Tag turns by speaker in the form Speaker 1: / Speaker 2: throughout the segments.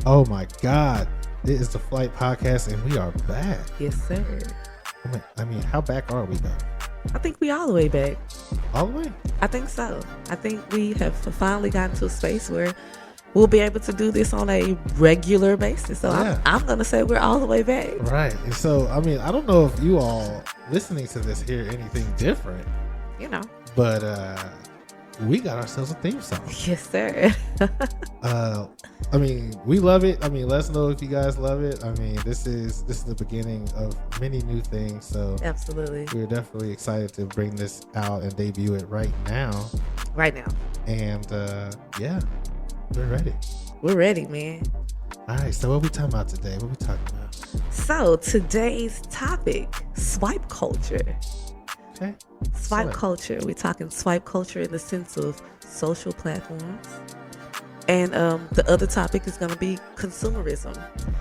Speaker 1: Oh my God. This is the Flight Podcast and we are back.
Speaker 2: Yes, sir.
Speaker 1: I mean, how back are we though?
Speaker 2: I think we all the way back.
Speaker 1: All the way?
Speaker 2: I think so. I think we have finally gotten to a space where we'll be able to do this on a regular basis. So yeah. I'm going to say we're all the way back.
Speaker 1: Right. And so, I mean, I don't know if you all listening to this hear anything different.
Speaker 2: You know.
Speaker 1: But we got ourselves a theme song.
Speaker 2: Yes, sir.
Speaker 1: I mean, we love it. I mean, let us know if you guys love it. I mean, this is the beginning of many new things. So
Speaker 2: absolutely,
Speaker 1: we're definitely excited to bring this out and debut it right now.
Speaker 2: Right now.
Speaker 1: And yeah, we're ready.
Speaker 2: We're ready, man.
Speaker 1: All right. So what we talking about today? What we talking about?
Speaker 2: So today's topic: swipe culture.
Speaker 1: Okay.
Speaker 2: Swipe culture. We're talking swipe culture in the sense of social platforms. And the other topic is going to be consumerism.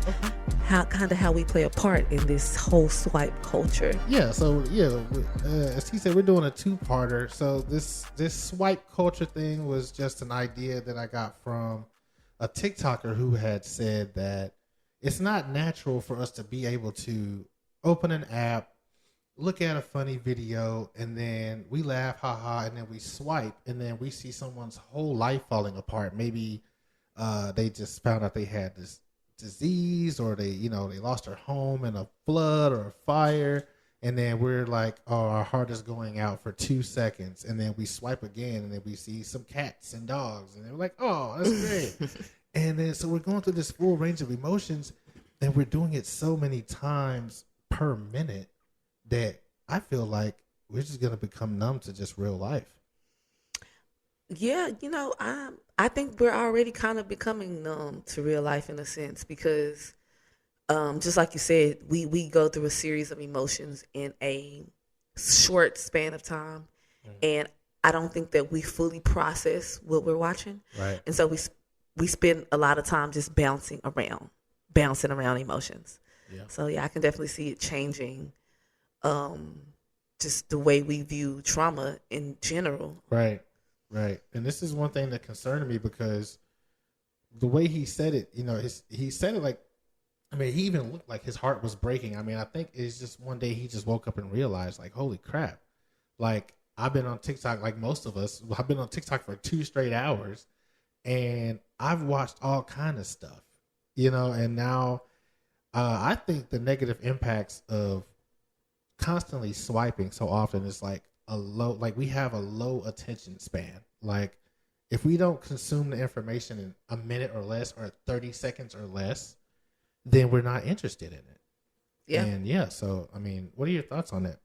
Speaker 2: Okay. How we play a part in this whole swipe culture.
Speaker 1: Yeah. So yeah, as he said, we're doing a two-parter. So this swipe culture thing was just an idea that I got from a TikToker who had said that it's not natural for us to be able to open an app, look at a funny video, and then we laugh, haha, and then we swipe, and then we see someone's whole life falling apart. Maybe they just found out they had this disease, or they lost their home in a flood or a fire, and then we're like, oh, our heart is going out for 2 seconds, and then we swipe again, and then we see some cats and dogs, and they're like, oh, that's great. And then so we're going through this full range of emotions, and we're doing it so many times per minute that I feel like we're just going to become numb to just real life.
Speaker 2: Yeah, I think we're already kind of becoming numb to real life in a sense because just like you said, we go through a series of emotions in a short span of time. Mm-hmm. And I don't think that we fully process what we're watching. Right. And so we spend a lot of time just bouncing around emotions. Yeah. So yeah, I can definitely see it changing just the way we view trauma in general. Right.
Speaker 1: And this is one thing that concerned me because the way he said it, he said it like, I mean, he even looked like his heart was breaking. I mean, I think it's just one day he just woke up and realized like, holy crap. Like I've been on TikTok, like most of us, I've been on TikTok for 2 straight hours and I've watched all kind of stuff, and now I think the negative impacts of constantly swiping so often is like we have a low attention span. Like if we don't consume the information in a minute or less or 30 seconds or less, then we're not interested in it. Yeah. And yeah, so I mean, what are your thoughts on that?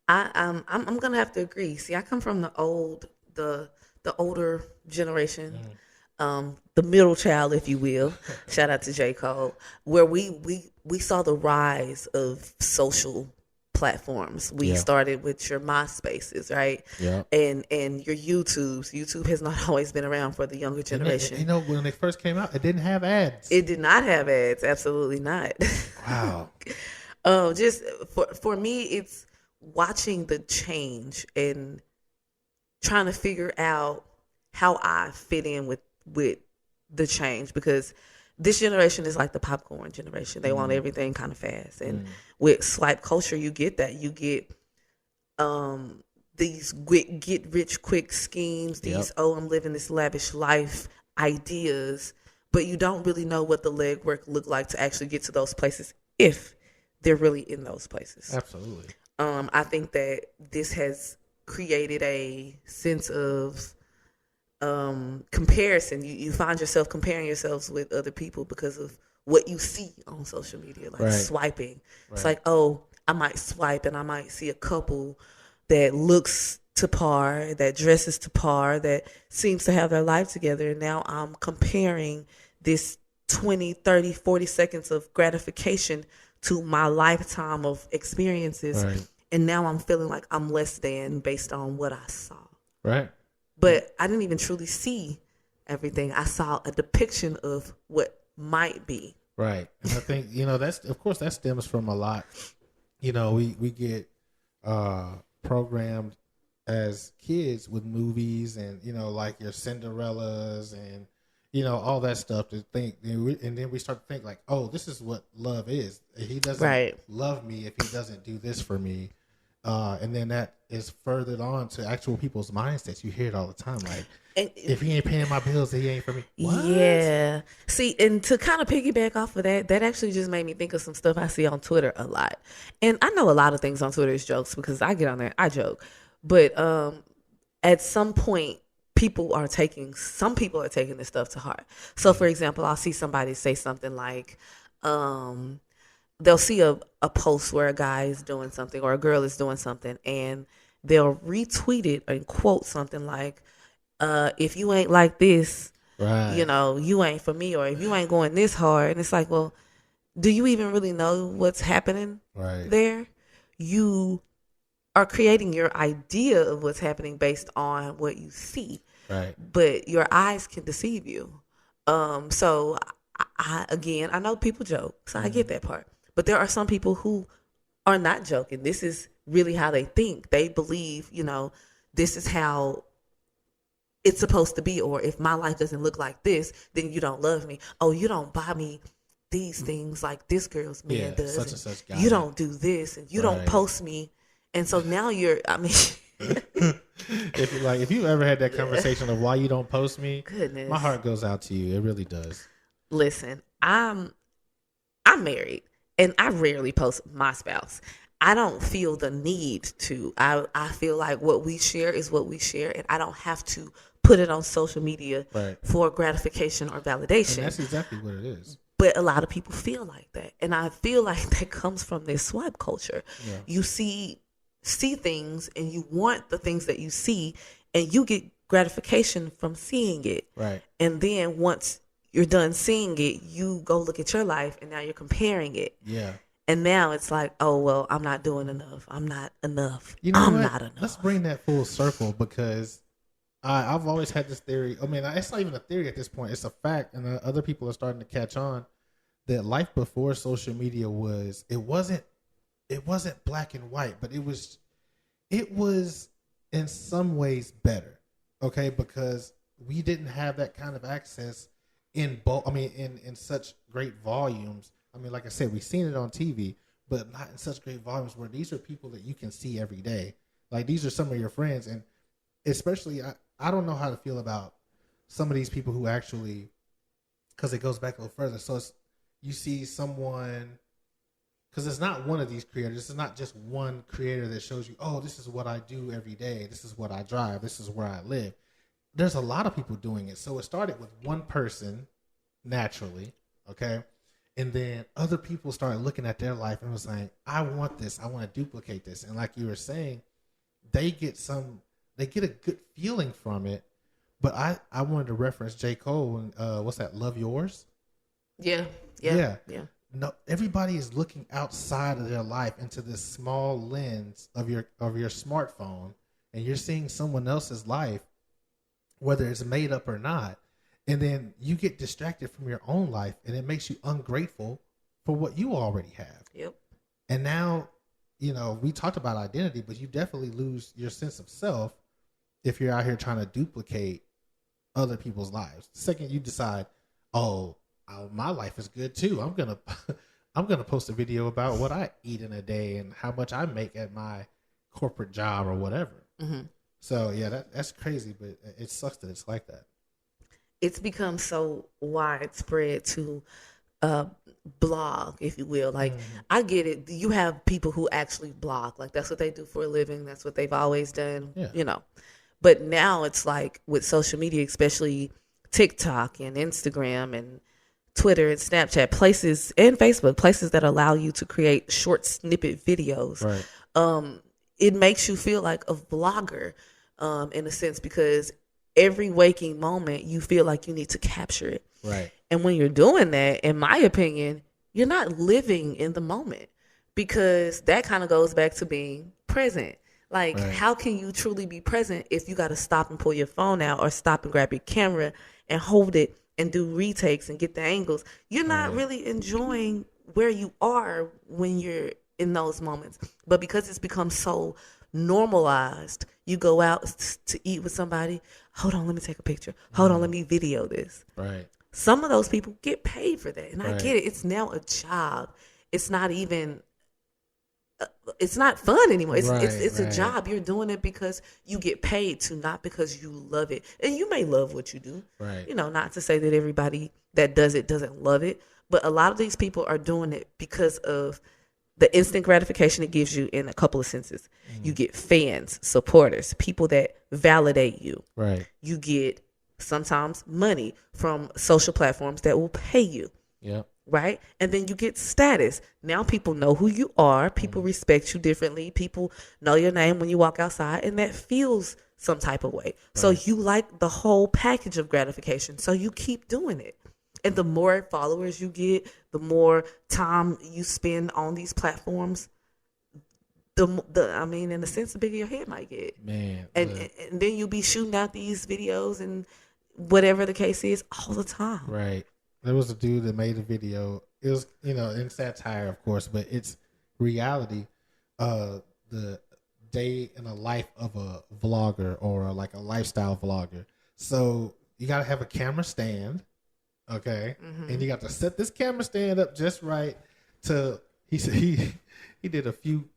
Speaker 2: I'm gonna have to agree. See, I come from the older generation, the middle child, if you will. Shout out to J. Cole, where we saw the rise of social platforms. We started with your MySpaces, right? Yeah. And your YouTubes. YouTube has not always been around for the younger generation.
Speaker 1: When they first came out, it didn't have ads.
Speaker 2: It did not have ads. Absolutely not.
Speaker 1: Wow.
Speaker 2: Just for me, it's watching the change and trying to figure out how I fit in with the change, because this generation is like the popcorn generation. They want everything kind of fast. And with swipe culture, you get that. You get these get rich quick schemes, these, I'm living this lavish life ideas, but you don't really know what the legwork look like to actually get to those places if they're really in those places.
Speaker 1: Absolutely.
Speaker 2: I think that this has created a sense of comparison. You find yourself comparing yourselves with other people because of what you see on social media, like swiping. Right. It's like, oh, I might swipe and I might see a couple that looks to par, that dresses to par, that seems to have their life together. And now I'm comparing this 20, 30, 40 seconds of gratification to my lifetime of experiences. Right. And now I'm feeling like I'm less than based on what I saw.
Speaker 1: Right.
Speaker 2: But I didn't even truly see everything. I saw a depiction of what might be.
Speaker 1: Right. And I think, that stems from a lot. We get programmed as kids with movies and, you know, like your Cinderellas and, you know, all that stuff to think. And then we start to think like, oh, this is what love is. He doesn't love me if he doesn't do this for me. And then that is furthered on to actual people's mindsets. You hear it all the time. Like, if he ain't paying my bills, he ain't for me. What?
Speaker 2: Yeah. See, and to kind of piggyback off of that, that actually just made me think of some stuff I see on Twitter a lot. And I know a lot of things on Twitter is jokes because I get on there, I joke. But at some point, some people are taking this stuff to heart. So, for example, I'll see somebody say something like, they'll see a post where a guy is doing something or a girl is doing something, and they'll retweet it and quote something like, if you ain't like this, you know, you ain't for me, or if you ain't going this hard. And it's like, well, do you even really know what's happening there? You are creating your idea of what's happening based on what you see. Right. But your eyes can deceive you. So I know people joke, so I get that part. But there are some people who are not joking. This is really how they think. They believe, you know, this is how it's supposed to be. Or if my life doesn't look like this, then you don't love me. Oh, you don't buy me these things like this girl's man does. Such and such guy. You don't do this, and you don't post me. And so now
Speaker 1: if you ever had that conversation of why you don't post me, goodness, my heart goes out to you. It really does.
Speaker 2: Listen, I'm married, and I rarely post my spouse. I don't feel the need to. I feel like what we share is what we share, and I don't have to put it on social media for gratification or validation.
Speaker 1: And that's exactly what it is.
Speaker 2: But a lot of people feel like that, and I feel like that comes from this swipe culture. Yeah. You see things, and you want the things that you see, and you get gratification from seeing it. Right. And then once you're done seeing it, you go look at your life, and now you're comparing it. Yeah. And now it's like, oh, well, I'm not doing enough. I'm not enough.
Speaker 1: You know I'm not enough. Let's bring that full circle, because I've always had this theory. I mean, it's not even a theory at this point. It's a fact, and other people are starting to catch on that life before social media it wasn't black and white, but it was in some ways better. Okay, because we didn't have that kind of access in such great volumes. I mean, like I said, we've seen it on TV, but not in such great volumes where these are people that you can see every day. Like, these are some of your friends. And especially, I don't know how to feel about some of these people who actually, because it goes back a little further. So you see someone, because it's not one of these creators. It's not just one creator that shows you, oh, this is what I do every day. This is what I drive. This is where I live. There's a lot of people doing it. So it started with one person naturally, okay? And then other people started looking at their life and was like, I want this. I want to duplicate this. And like you were saying, they get a good feeling from it. But I wanted to reference J. Cole and what's that? Love Yours? Yeah. No, everybody is looking outside of their life into this small lens of your smartphone, and you're seeing someone else's life, whether it's made up or not. And then you get distracted from your own life, and it makes you ungrateful for what you already have. Yep. And now, you know, we talked about identity, but you definitely lose your sense of self if you're out here trying to duplicate other people's lives. The second you decide, my life is good too, I'm gonna post a video about what I eat in a day and how much I make at my corporate job or whatever. Mm-hmm. So yeah, that's crazy, but it sucks that it's like that.
Speaker 2: It's become so widespread to blog, if you will. Like, I get it. You have people who actually blog. Like, that's what they do for a living. That's what they've always done, you know. But now it's like with social media, especially TikTok and Instagram and Twitter and Snapchat, places, and Facebook, places that allow you to create short snippet videos. Right. It makes you feel like a vlogger in a sense, because every waking moment you feel like you need to capture it. Right. And when you're doing that, in my opinion, you're not living in the moment, because that kind of goes back to being present. Like, how can you truly be present if you got to stop and pull your phone out, or stop and grab your camera and hold it and do retakes and get the angles? You're not really enjoying where you are when you're in those moments. But because it's become so normalized. You go out to eat with somebody. Hold on, let me take a picture. Hold on, let me video this.
Speaker 1: Right.
Speaker 2: Some of those people get paid for that. And I get it. It's now a job. It's not even, it's not fun anymore. It's a job. You're doing it because you get paid to, not because you love it. And you may love what you do.
Speaker 1: Right.
Speaker 2: You know, not to say that everybody that does it doesn't love it. But a lot of these people are doing it because of the instant gratification it gives you in a couple of senses. You get fans, supporters, people that validate you.
Speaker 1: Right.
Speaker 2: You get sometimes money from social platforms that will pay you.
Speaker 1: Yeah.
Speaker 2: Right. And then you get status. Now people know who you are. People respect you differently. People know your name when you walk outside, and that feels some type of way. Right. So you like the whole package of gratification. So you keep doing it. And the more followers you get, the more time you spend on these platforms, I mean, in a sense, the bigger your head might get.
Speaker 1: Man.
Speaker 2: And then you'll be shooting out these videos and whatever the case is all the time.
Speaker 1: Right. There was a dude that made a video. It was, in satire, of course, but it's reality. The day in a life of a vlogger, or like a lifestyle vlogger. So you got to have a camera stand. Okay. Mm-hmm. And you got to set this camera stand up just right to, he said he did a few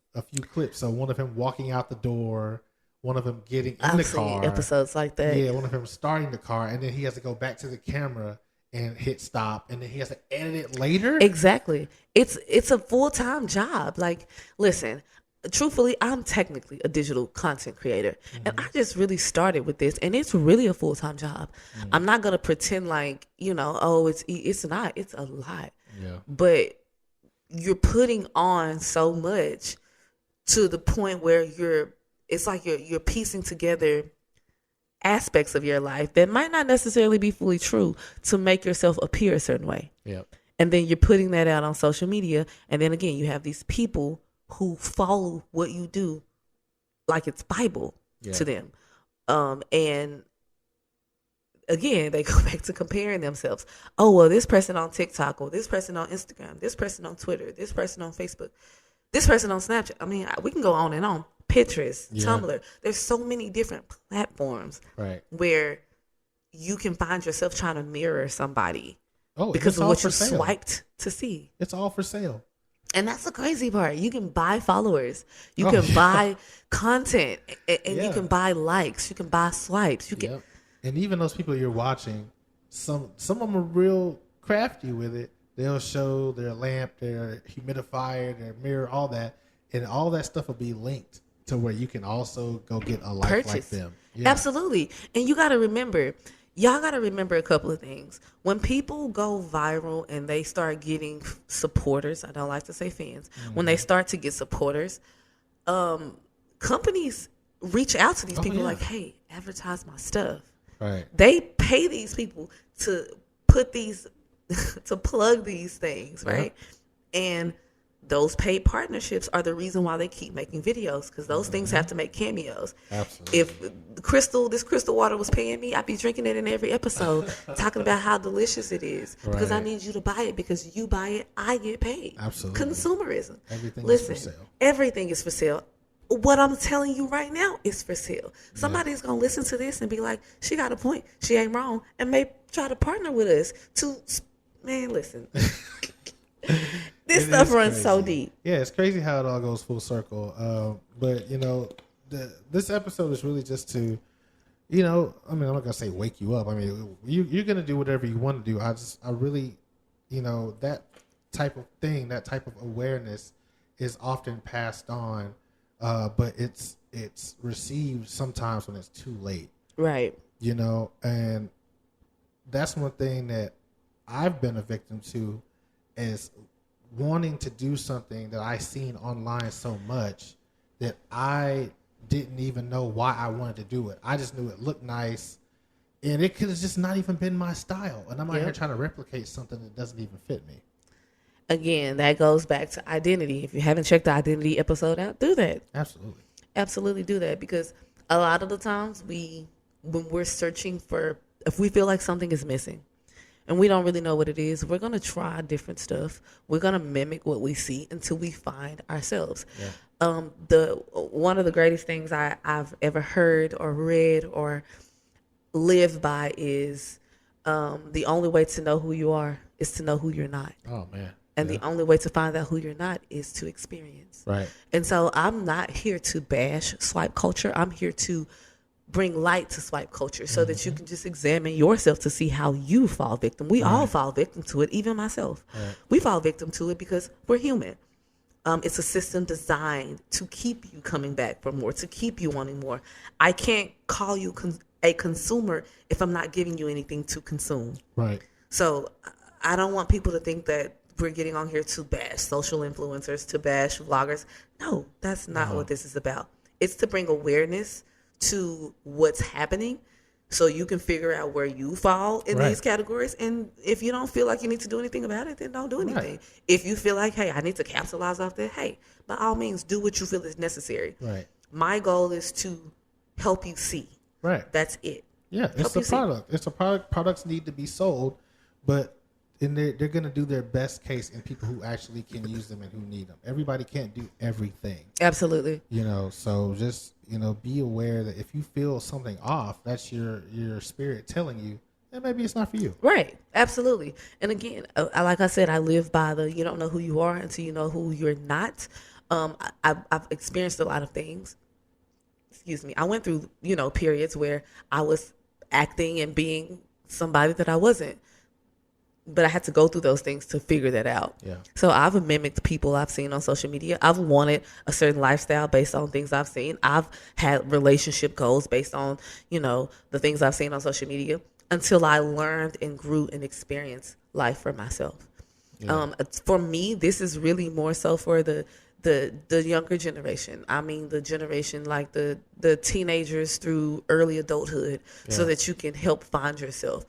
Speaker 1: clips. So one of him walking out the door, one of him getting in the car.
Speaker 2: I've seen episodes like that.
Speaker 1: Yeah, one of him starting the car, and then he has to go back to the camera and hit stop, and then he has to edit it later.
Speaker 2: Exactly. It's a full-time job. Like, listen, truthfully, I'm technically a digital content creator, and I just really started with this, and it's really a full-time job. I'm not gonna pretend like, it's not. It's a lot.
Speaker 1: Yeah.
Speaker 2: But you're putting on so much to the point where it's like you're piecing together aspects of your life that might not necessarily be fully true to make yourself appear a certain way.
Speaker 1: Yep. And
Speaker 2: then you're putting that out on social media, and then again, you have these people who follow what you do like it's Bible to them. And again, they go back to comparing themselves. Oh, well, this person on TikTok, or this person on Instagram, this person on Twitter, this person on Facebook, this person on Snapchat. I mean, we can go on and on. Pinterest, Tumblr. There's so many different platforms where you can find yourself trying to mirror somebody because of what you swiped to see.
Speaker 1: It's all for sale.
Speaker 2: And that's the crazy part. You can buy followers. You can buy content. And you can buy likes. You can buy swipes. You can.
Speaker 1: And even those people you're watching, some of them are real crafty with it. They'll show their lamp, their humidifier, their mirror, all that. And all that stuff will be linked to where you can also go get a life like them. Yeah.
Speaker 2: Absolutely. And y'all got to remember a couple of things. When people go viral and they start getting supporters, I don't like to say fans, when they start to get supporters, companies reach out to these people like, hey, advertise my stuff.
Speaker 1: Right.
Speaker 2: They pay these people to put these, to plug these things, right? And those paid partnerships are the reason why they keep making videos, because those things have to make cameos.
Speaker 1: Absolutely.
Speaker 2: If this crystal water was paying me, I'd be drinking it in every episode, talking about how delicious it is. Because I need you to buy it, because you buy it, I get paid.
Speaker 1: Absolutely.
Speaker 2: Consumerism.
Speaker 1: Everything is for sale.
Speaker 2: Everything is for sale. What I'm telling you right now is for sale. Somebody's going to listen to this and be like, she got a point. She ain't wrong. And may try to partner with us to, man, listen. This stuff runs so deep.
Speaker 1: Yeah, it's crazy how it all goes full circle. But, this episode is really just to, I'm not going to say wake you up. I mean, you're going to do whatever you want to do. I really, that type of thing, that type of awareness is often passed on, but it's received sometimes when it's too late.
Speaker 2: Right.
Speaker 1: And that's one thing that I've been a victim to, is wanting to do something that I seen online so much that I didn't even know why I wanted to do it. I just knew it looked nice, and it could have just not even been my style. And I'm out here trying to replicate something that doesn't even fit me. Again,
Speaker 2: that goes back to identity. If you haven't checked the identity episode out, do that.
Speaker 1: Absolutely.
Speaker 2: Absolutely do that, because a lot of the times when we're searching for, if we feel like something is missing, and we don't really know what it is, we're going to try different stuff. We're going to mimic what we see until we find ourselves. Yeah. One of the greatest things I've ever heard or read or lived by is the only way to know who you are is to know who you're not.
Speaker 1: Oh, man.
Speaker 2: And the only way to find out who you're not is to experience.
Speaker 1: Right.
Speaker 2: And so I'm not here to bash swipe culture. I'm here to bring light to swipe culture so that you can just examine yourself to see how you fall victim. We all fall victim to it, even myself. Right. We fall victim to it because we're human. It's a system designed to keep you coming back for more, to keep you wanting more. I can't call you a consumer if I'm not giving you anything to consume. Right. So I don't want people to think that we're getting on here to bash social influencers, to bash vloggers. No, that's not what this is about. It's to bring awareness to what's happening so you can figure out where you fall in these categories. And if you don't feel like you need to do anything about it, then don't do anything. Right. If you feel like, hey, I need to capitalize off that, hey, by all means, do what you feel is necessary. Right. My goal is to help you see. Right. That's it.
Speaker 1: Yeah, it's a product. It's a product. Products need to be sold, but they're going to do their best case in people who actually can use them and who need them. Everybody can't do everything.
Speaker 2: Absolutely.
Speaker 1: So just, be aware that if you feel something off, that's your spirit telling you that maybe it's not for you.
Speaker 2: Right. Absolutely. And again, like I said, I live by you don't know who you are until you know who you're not. I've experienced a lot of things. Excuse me. I went through, periods where I was acting and being somebody that I wasn't. But I had to go through those things to figure that out. Yeah. So I've mimicked people I've seen on social media. I've wanted a certain lifestyle based on things I've seen. I've had relationship goals based on, the things I've seen on social media until I learned and grew and experienced life for myself. Yeah. For me, this is really more so for the younger generation. I mean, the generation like the teenagers through early adulthood, so that you can help find yourself.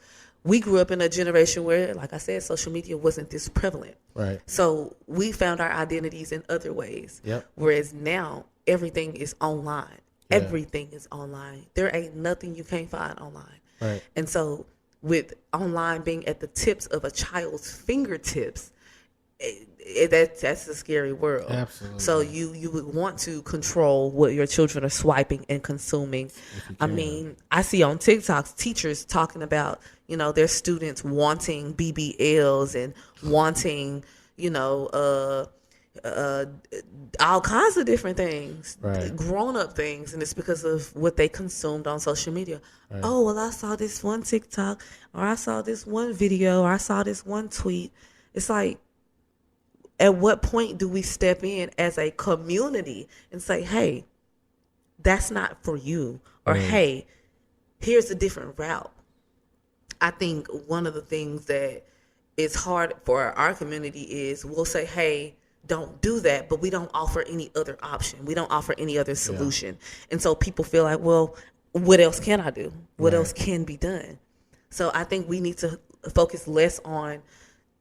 Speaker 2: We grew up in a generation where, like I said, social media wasn't this prevalent. Right. So we found our identities in other ways. Yep. Whereas now everything is online. Yeah. Everything is online. There ain't nothing you can't find online. Right. And so with online being at the tips of a child's fingertips, that's a scary world. Absolutely. So you would want to control what your children are swiping and consuming. I mean, I see on TikToks teachers talking about, their students wanting BBLs and wanting, all kinds of different things, grown-up things, and it's because of what they consumed on social media. Right. Oh, well, I saw this one TikTok, or I saw this one video, or I saw this one tweet. It's like, at what point do we step in as a community and say, hey, that's not for you, or hey, here's a different route? I think one of the things that is hard for our community is we'll say, hey, don't do that, but we don't offer any other option. We don't offer any other solution. Yeah. And so people feel like, well, what else can I do? What else can be done? So I think we need to focus less on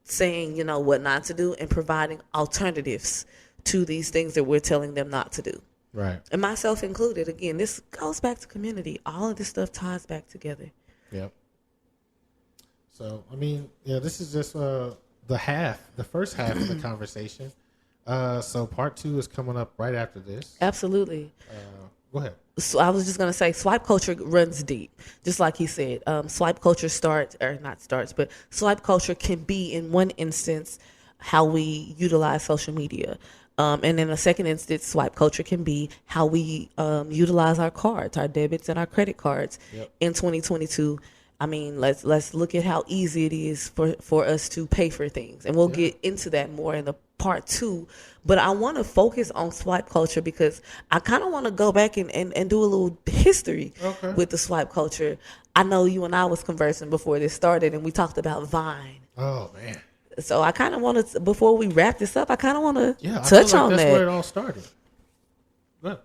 Speaker 2: saying, what not to do and providing alternatives to these things that we're telling them not to do. Right. And myself included. Again, this goes back to community. All of this stuff ties back together. Yep.
Speaker 1: So, I mean, this is just the first half of the conversation. So part 2 is coming up right after this.
Speaker 2: Absolutely.
Speaker 1: Go ahead.
Speaker 2: So I was just going to say swipe culture runs deep. Just like he said, swipe culture swipe culture can be in one instance how we utilize social media. And in a second instance, swipe culture can be how we utilize our cards, our debits and our credit cards. Yep. In 2022. I mean, let's look at how easy it is for us to pay for things. And we'll get into that more in the part 2. But I want to focus on swipe culture because I kind of want to go back and do a little history with the swipe culture. I know you and I was conversing before this started, and we talked about Vine.
Speaker 1: Oh, man.
Speaker 2: So I kind of want to, before we wrap this up, I kind of want to touch on that.
Speaker 1: That's where it all started.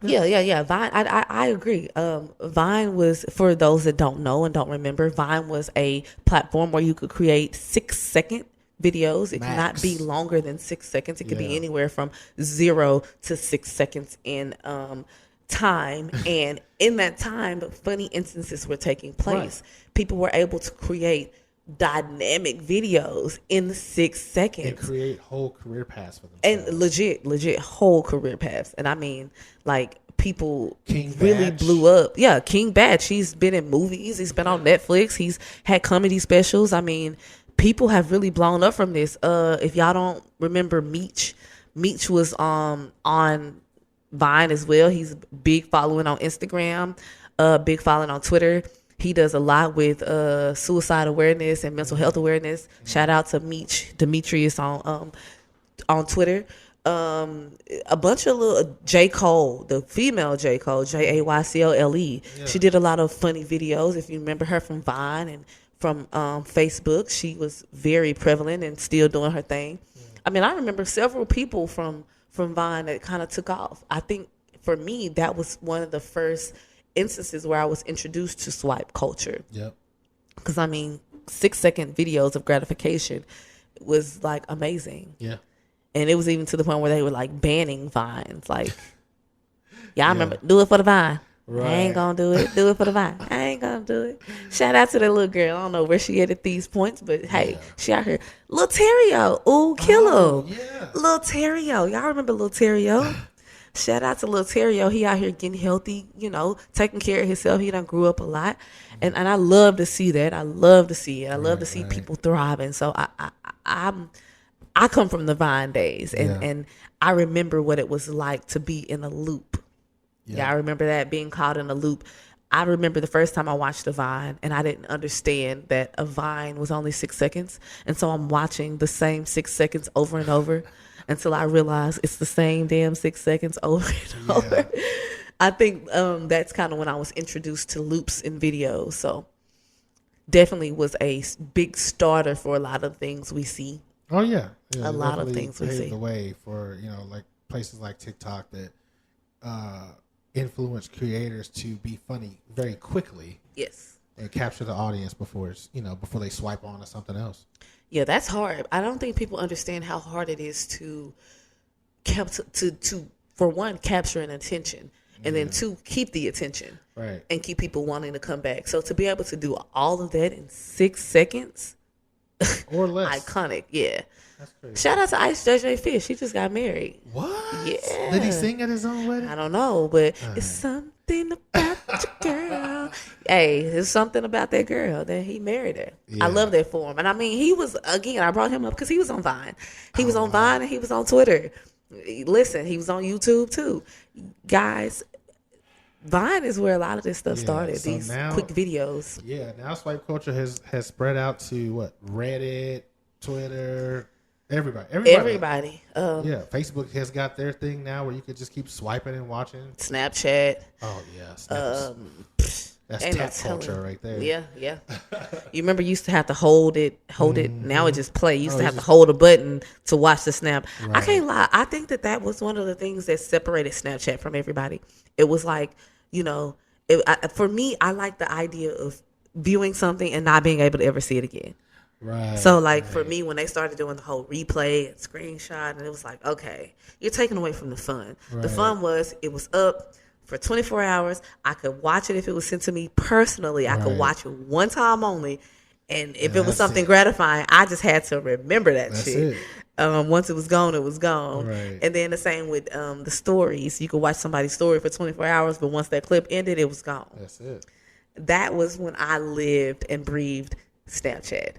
Speaker 2: Yeah. Vine, I agree. Vine was, for those that don't know and don't remember, Vine was a platform where you could create 6-second videos. It cannot be longer than 6 seconds. It could be anywhere from 0 to 6 seconds in time. And in that time, funny instances were taking place. Right. People were able to create dynamic videos in 6 seconds
Speaker 1: and create whole career paths for
Speaker 2: and
Speaker 1: themselves.
Speaker 2: legit whole career paths. And I mean, like, people
Speaker 1: King
Speaker 2: really
Speaker 1: Batch.
Speaker 2: blew up. Yeah, King Batch. He's been in movies. He's been on Netflix. He's had comedy specials. I mean, people have really blown up from this. If y'all don't remember Meech was on Vine as well. He's big following on Instagram, big following on Twitter. He does a lot with suicide awareness and mental health awareness. Shout out to Meech Demetrius on Twitter. A bunch of little J. Cole, the female J. Cole, Jaycole.
Speaker 1: Yeah.
Speaker 2: She did a lot of funny videos. If you remember her from Vine and from Facebook, she was very prevalent and still doing her thing. I mean, I remember several people from Vine that kind of took off. I think for me, that was one of the first instances where I was introduced to swipe culture.
Speaker 1: Yep.
Speaker 2: Because, I mean, 6-second videos of gratification was, like, amazing.
Speaker 1: Yeah.
Speaker 2: And it was even to the point where they were, like, banning Vines. Like, y'all remember, do it for the Vine. Right. I ain't gonna do it. Do it for the Vine. I ain't gonna do it. Shout out to that little girl. I don't know where she at these points, but hey, she out here. Lil Terrio. Ooh, kill him.
Speaker 1: Yeah.
Speaker 2: Lil Terrio. Y'all remember Lil Terrio? Shout out to Lil Terrio. He out here getting healthy, you know, taking care of himself. He done grew up a lot. And I love to see that. I love to see it. I love to see people thriving. So I come from the Vine days, and I remember what it was like to be in a loop. Yeah, I remember that, being caught in a loop. I remember the first time I watched a Vine, and I didn't understand that a Vine was only 6 seconds. And so I'm watching the same 6 seconds over and over until I realize it's the same damn 6 seconds over and over. I think that's kind of when I was introduced to loops in videos. So definitely was a big starter for a lot of things we see.
Speaker 1: Oh, yeah.
Speaker 2: A lot of things we see.
Speaker 1: Paved the way for, you know, like places like TikTok that influence creators to be funny very quickly.
Speaker 2: Yes.
Speaker 1: And capture the audience before they swipe on to something else.
Speaker 2: Yeah, that's hard. I don't think people understand how hard it is to for one, capture an attention, and then two, keep the attention.
Speaker 1: Right.
Speaker 2: And keep people wanting to come back. So to be able to do all of that in 6 seconds
Speaker 1: or less.
Speaker 2: Iconic, yeah.
Speaker 1: That's crazy.
Speaker 2: Shout out to Ice JJ Fish. He just got married.
Speaker 1: What?
Speaker 2: Yeah.
Speaker 1: Did he sing at his own wedding?
Speaker 2: I don't know, but it's something about your girl. Hey, it's something about that girl that he married her. Yeah. I love that for him. And I mean, he was, again, I brought him up because he was on Vine. He was on Vine and he was on Twitter. Listen, he was on YouTube too. Guys, Vine is where a lot of this stuff started. So these quick videos.
Speaker 1: Yeah, now swipe culture has spread out to what? Reddit, Twitter, everybody. Facebook has got their thing now where you could just keep swiping and watching.
Speaker 2: Snapchat.
Speaker 1: Oh yeah, that's tap culture right there.
Speaker 2: Yeah. You remember you used to have to hold it. Now it just play. You used to have to hold a button to watch the snap. Right. I can't lie. I think that was one of the things that separated Snapchat from everybody. It was like, you know, for me, I like the idea of viewing something and not being able to ever see it again.
Speaker 1: Right.
Speaker 2: So, like, for me, when they started doing the whole replay and screenshot, and it was like, okay, you're taking away from the fun. Right. The fun was, it was up for 24 hours. I could watch it if it was sent to me personally. I could watch it one time only. And if it was something gratifying, I just had to remember that's shit. Once it was gone, it was gone.
Speaker 1: Right.
Speaker 2: And then the same with the stories. You could watch somebody's story for 24 hours, but once that clip ended, it was gone.
Speaker 1: That's it.
Speaker 2: That was when I lived and breathed Snapchat.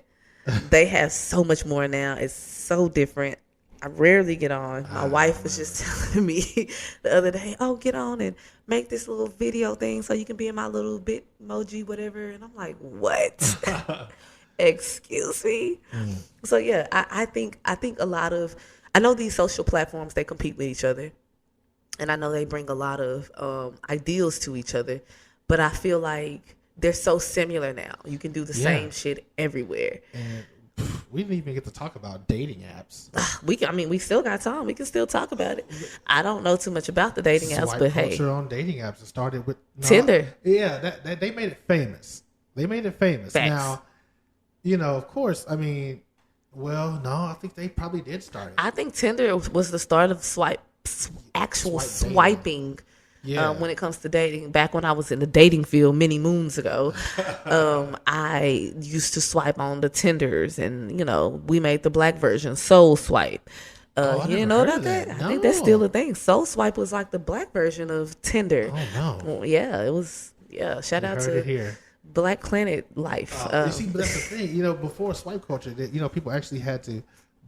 Speaker 2: They have so much more now. It's so different. I rarely get on. My wife was just telling me the other day, oh, get on and make this little video thing so you can be in my little bit emoji, whatever. And I'm like, what? Excuse me? So, yeah, I think a lot of, I know these social platforms, they compete with each other. And I know they bring a lot of ideals to each other. But I feel like they're so similar now. You can do the same shit everywhere.
Speaker 1: And we didn't even get to talk about dating apps.
Speaker 2: We still got time. We can still talk about it. I don't know too much about the dating apps, but hey.
Speaker 1: Culture on dating apps. It started with
Speaker 2: Tinder.
Speaker 1: That they made it famous. Facts. Now, you know, of course, I mean, well, no, I think they probably did start it.
Speaker 2: I think Tinder was the start of swiping. when it comes to dating. Back when I was in the dating field many moons ago, I used to swipe on the Tinders, and we made the black version, Soul Swipe. You didn't know about that? No. I think that's still a thing. Soul Swipe was like the black version of Tinder.
Speaker 1: Oh no!
Speaker 2: Well, yeah, it was. Yeah, shout out to Black Planet Life.
Speaker 1: You see, but that's the thing. Before swipe culture, people actually had to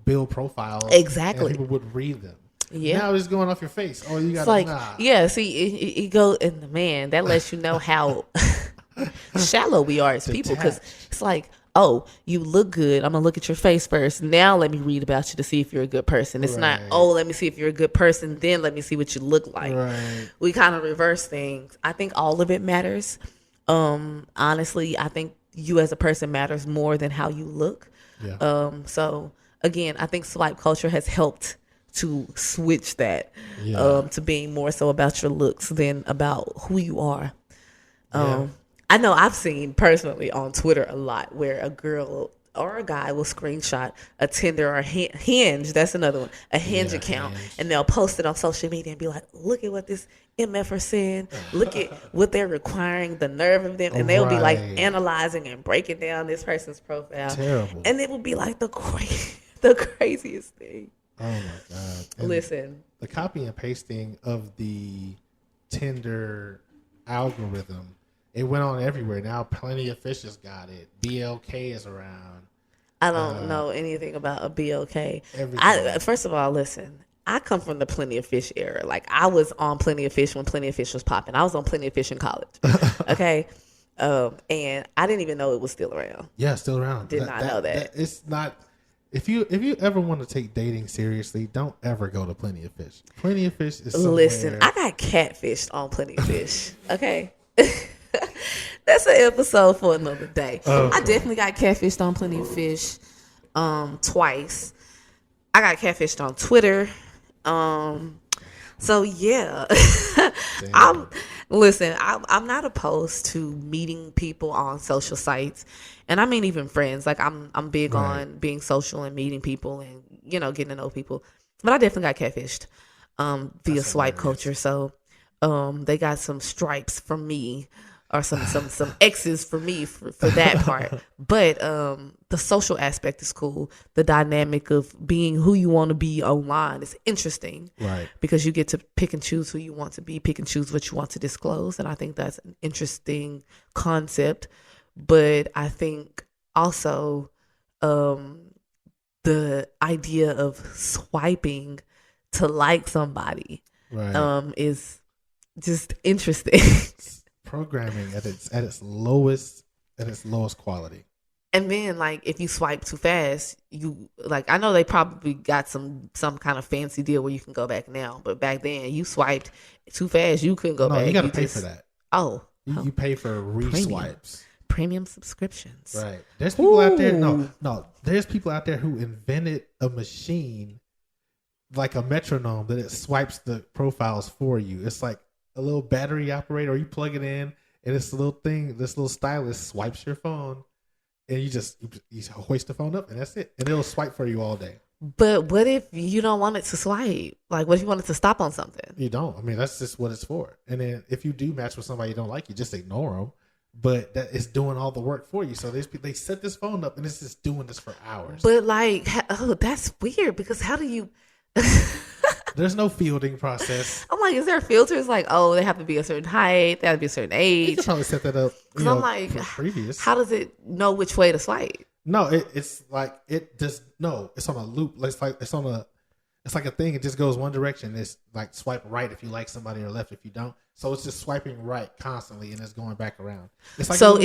Speaker 1: build profiles.
Speaker 2: Exactly.
Speaker 1: And people would read them.
Speaker 2: Yeah.
Speaker 1: Now it's going off your face. Oh, you got
Speaker 2: nah. Yeah. See, it go in the man. That lets you know how shallow we are as people, because it's like, oh, you look good. I'm gonna look at your face first. Now let me read about you to see if you're a good person. It's not, oh, let me see if you're a good person, then let me see what you look like.
Speaker 1: Right.
Speaker 2: We kind of reverse things. I think all of it matters. Honestly, I think you as a person matters more than how you look.
Speaker 1: Yeah.
Speaker 2: So again, I think swipe culture has helped to switch that to being more so about your looks than about who you are. I know I've seen personally on Twitter a lot where a girl or a guy will screenshot a Tinder or a Hinge. That's another one, a Hinge account, and they'll post it on social media and be like, look at what this MFer saying. Look at what they're requiring, the nerve of them. And they'll be like analyzing and breaking down this person's profile.
Speaker 1: Terrible.
Speaker 2: And it will be like the craziest thing.
Speaker 1: Oh my God. And
Speaker 2: listen,
Speaker 1: the copy and pasting of the Tinder algorithm, it went on everywhere. Now Plenty of Fish has got it. BLK is around.
Speaker 2: I don't know anything about a BLK.
Speaker 1: Everything.
Speaker 2: First of all, listen, I come from the Plenty of Fish era. Like, I was on Plenty of Fish when Plenty of Fish was popping. I was on Plenty of Fish in college. Okay. And I didn't even know it was still around.
Speaker 1: Yeah, still around.
Speaker 2: Did not know that.
Speaker 1: It's not. If you ever want to take dating seriously, don't ever go to Plenty of Fish. Plenty of Fish is somewhere.
Speaker 2: Listen, I got catfished on Plenty of Fish. Okay. That's an episode for another day. Okay. I definitely got catfished on Plenty of Fish twice. I got catfished on Twitter. So yeah. I'm not opposed to meeting people on social sites. And I mean even friends. Like I'm big on being social and meeting people and getting to know people. But I definitely got catfished via swipe culture. So they got some stripes from me, or some X's for me for that part. But the social aspect is cool. The dynamic of being who you want to be online is interesting.
Speaker 1: Right. Because
Speaker 2: you get to pick and choose who you want to be, pick and choose what you want to disclose. And I think that's an interesting concept. But I think also the idea of swiping to like somebody is just interesting.
Speaker 1: Programming at its lowest quality.
Speaker 2: And then, like, if you swipe too fast, I know they probably got some kind of fancy deal where you can go back now. But back then, you swiped too fast, you couldn't go back.
Speaker 1: No, you got to pay for that.
Speaker 2: Oh.
Speaker 1: You pay for re-swipes.
Speaker 2: Premium subscriptions.
Speaker 1: Right. There's people out there. No. There's people out there who invented a machine, like a metronome, that it swipes the profiles for you. It's like a little battery operator, or you plug it in, and this little stylus swipes your phone, and you hoist the phone up, and that's it. And it'll swipe for you all day.
Speaker 2: But what if you don't want it to swipe? Like, what if you want it to stop on something?
Speaker 1: You don't. I mean, that's just what it's for. And then if you do match with somebody you don't like, you just ignore them. But that is doing all the work for you. So they set this phone up, and it's just doing this for hours.
Speaker 2: But that's weird, because how do you...
Speaker 1: There's no fielding process.
Speaker 2: I'm like, is there filters? Like, oh, they have to be a certain height, they have to be a certain age.
Speaker 1: You can probably set that up.
Speaker 2: Because I'm like, previous. How does it know which way to swipe?
Speaker 1: No, it's like it's on a loop. It's like a thing. It just goes one direction. It's like swipe right if you like somebody, or left if you don't. So it's just swiping right constantly, and it's going back around. It's like
Speaker 2: so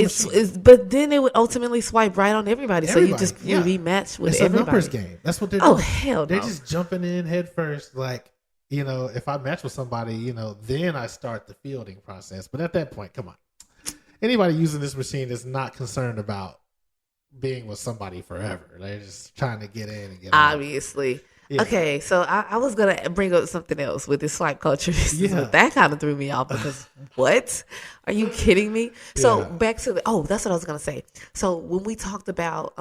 Speaker 2: but then it would ultimately swipe right on everybody. So you just rematch with everybody. It's a numbers
Speaker 1: game. That's what they're doing.
Speaker 2: Oh hell no!
Speaker 1: They're just jumping in head first. Like, if I match with somebody, then I start the fielding process. But at that point, come on, anybody using this machine is not concerned about being with somebody forever. They're just trying to get in and get out.
Speaker 2: Obviously. Yeah. Okay, so I was going to bring up something else with this swipe culture. That kind of threw me off, because what? Are you kidding me? So back to that's what I was going to say. So when we talked about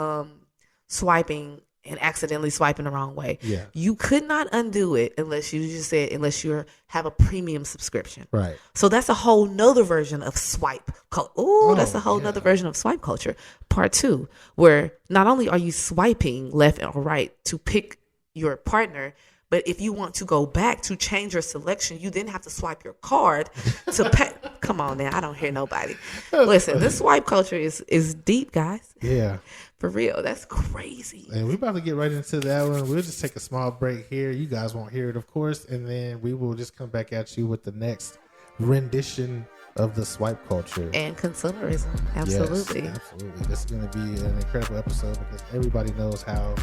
Speaker 2: swiping and accidentally swiping the wrong way.
Speaker 1: Yeah.
Speaker 2: You could not undo it unless you have a premium subscription.
Speaker 1: Right.
Speaker 2: So that's a whole nother version of swipe. That's a whole nother version of swipe culture. Part 2, where not only are you swiping left or right to pick your partner, but if you want to go back to change your selection, you then have to swipe your card to pay. Come on now, I don't hear nobody. Listen, this swipe culture is deep, guys.
Speaker 1: Yeah.
Speaker 2: For real, that's crazy.
Speaker 1: And we're about to get right into that one. We'll just take a small break here. You guys won't hear it, of course. And then we will just come back at you with the next rendition of the swipe culture.
Speaker 2: And consumerism. Absolutely.
Speaker 1: Yes, absolutely. This is going to be an incredible episode because everybody knows how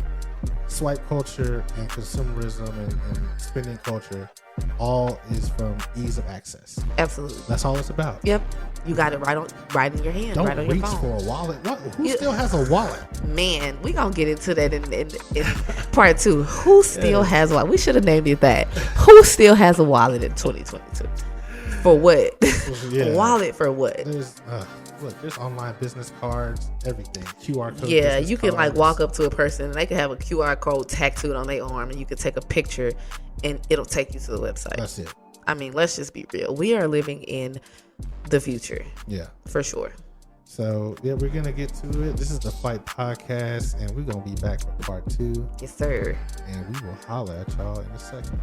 Speaker 1: swipe culture and consumerism and spending culture all is from ease of access.
Speaker 2: Absolutely.
Speaker 1: That's all it's about.
Speaker 2: Yep. You got it right in your hand,
Speaker 1: Don't
Speaker 2: right on your
Speaker 1: reach
Speaker 2: phone.
Speaker 1: for a wallet. Who still has a wallet?
Speaker 2: Man, we gonna get into that in part 2. Who still has a wallet? We should have named it that. Who still has a wallet in 2022? For what? Yeah. Wallet for what?
Speaker 1: There's online business cards, everything, QR codes.
Speaker 2: Yeah, you can like walk up to a person and they can have a QR code tattooed on their arm, and you can take a picture, and it'll take you to the website.
Speaker 1: That's it.
Speaker 2: I mean, let's just be real. We are living in the future.
Speaker 1: Yeah, for
Speaker 2: sure.
Speaker 1: So yeah, we're gonna get to it. This is the Fight Podcast, and we're gonna be back for part 2.
Speaker 2: Yes, sir.
Speaker 1: And we will holler at y'all in a second.